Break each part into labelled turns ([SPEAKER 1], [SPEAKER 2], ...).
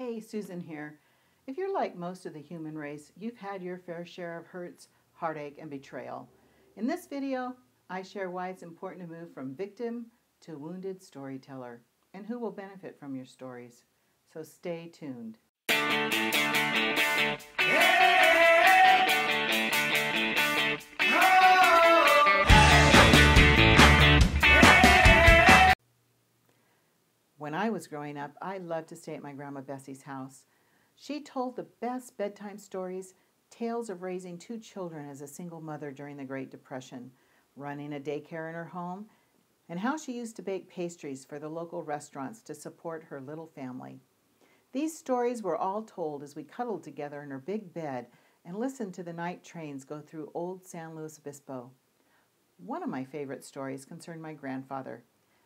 [SPEAKER 1] Hey, Susan here. If you're like most of the human race, you've had your fair share of hurts, heartache, and betrayal. In this video, I share why it's important to move from victim to wounded storyteller and who will benefit from your stories. So stay tuned. When I was growing up, I loved to stay at my Grandma Bessie's house. She told the best bedtime stories, tales of raising 2 children as a single mother during the Great Depression, running a daycare in her home, and how she used to bake pastries for the local restaurants to support her little family. These stories were all told as we cuddled together in her big bed and listened to the night trains go through old San Luis Obispo. One of my favorite stories concerned my grandfather,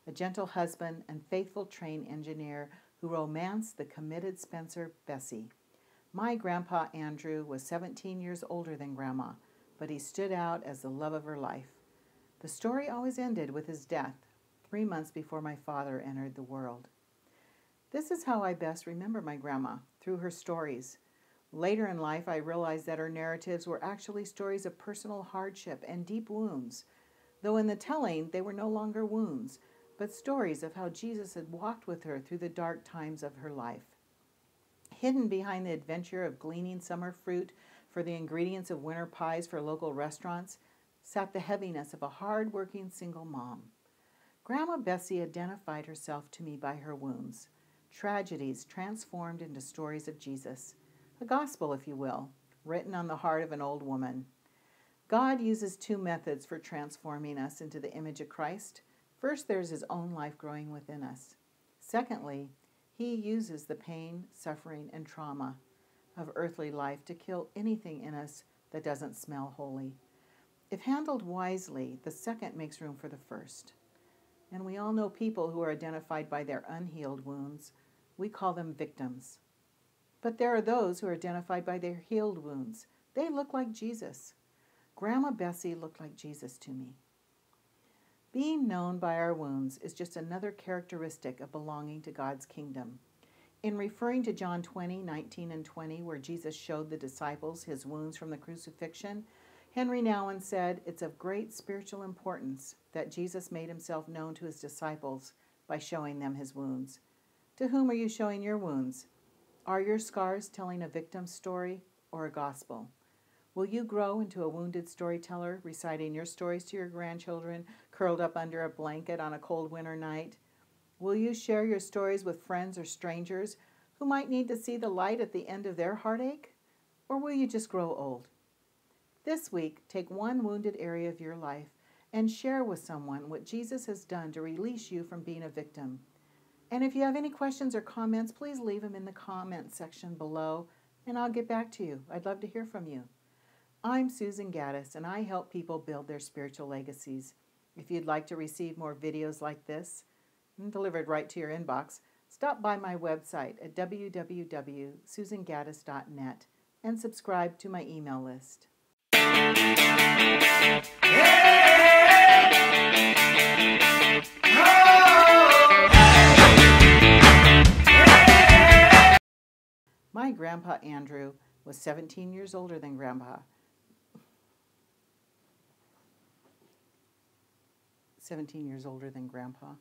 [SPEAKER 1] a gentle husband and faithful train engineer who romanced the committed Spencer Bessie. My grandpa Andrew was 17 years older than Grandma, but he stood out as the love of her life. The story always ended with his death, 3 months before my father entered the world. This is how I best remember my grandma, through her stories. Later in life, I realized that her narratives were actually stories of personal hardship and deep wounds, though in the telling, they were no longer wounds, but stories of how Jesus had walked with her through the dark times of her life. Hidden behind the adventure of gleaning summer fruit for the ingredients of winter pies for local restaurants sat the heaviness of a hard-working single mom. Grandma Bessie identified herself to me by her wounds, tragedies transformed into stories of Jesus, a gospel, if you will, written on the heart of an old woman. God uses 2 methods for transforming us into the image of Christ. First, there's his own life growing within us. Secondly, he uses the pain, suffering, and trauma of earthly life to kill anything in us that doesn't smell holy. If handled wisely, the second makes room for the first. And we all know people who are identified by their unhealed wounds. We call them victims. But there are those who are identified by their healed wounds. They look like Jesus. Grandma Bessie looked like Jesus to me. Being known by our wounds is just another characteristic of belonging to God's kingdom. In referring to John 20:19 and 20, where Jesus showed the disciples his wounds from the crucifixion, Henry Nouwen said, "It's of great spiritual importance that Jesus made himself known to his disciples by showing them his wounds." To whom are you showing your wounds? Are your scars telling a victim's story or a gospel? Will you grow into a wounded storyteller, reciting your stories to your grandchildren, curled up under a blanket on a cold winter night? Will you share your stories with friends or strangers who might need to see the light at the end of their heartache? Or will you just grow old? This week, take one wounded area of your life and share with someone what Jesus has done to release you from being a victim. And if you have any questions or comments, please leave them in the comment section below, and I'll get back to you. I'd love to hear from you. I'm Susan Gaddis, and I help people build their spiritual legacies. If you'd like to receive more videos like this, delivered right to your inbox, stop by my website at www.susangaddis.net and subscribe to my email list. My grandpa Andrew was 17 years older than Grandpa. 17 years older than Grandpa.